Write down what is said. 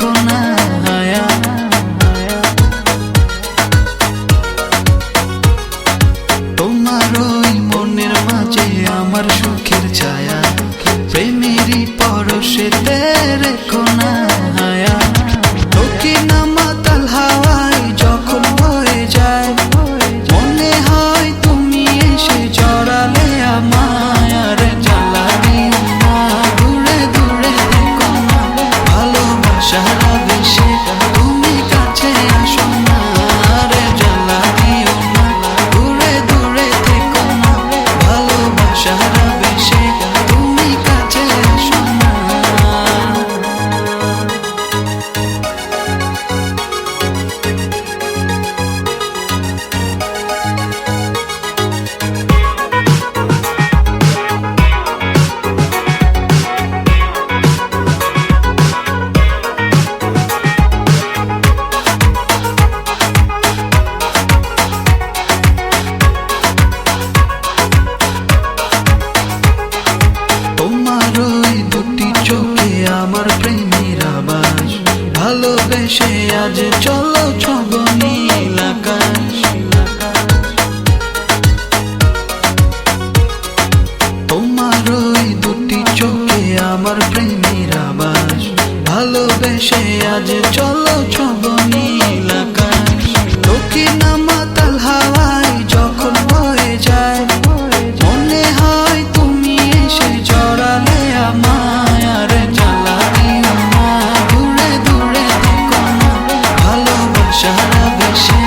রেখো না হায়া। তোমার ওই মনের মাঝে আমার সুখের ছায়া, প্রেমেরই পরশেতে রেখো না হায়া। দক্ষিণা মাতাল হাওয়ায় যখন বয়ে যায়, মনে হয় তুমি এসে জড়ালে আমায়। আর জ্বালা দিও না, দূরে দূরে থেকো না, ভালোবাসার আবেশে তুমি কাছে আসো না। আর জ্বালা দিও না, দূরে দূরে থেকো না, ভালোবাসার আবেশে তুমি কাছে আসো না। তোমার ওই দুটি চোখে আমার প্রেমের আবাস, ভালোবেসে আজ চলো ছব নীল আকাশ। তোমার ওই দুটি চোখে আমার প্রেমের আবাস, ভালোবেসে আজ চলো ছব নীল আকাশ। দক্ষিণা মাতাল হাওয়ায় যখন বয়ে যায়, মনে হয় তুমি এসে জড়ালে আমায়। আর জ্বালা দিও না, দূরে দূরে থেকো না, ভালোবাসার আবেশে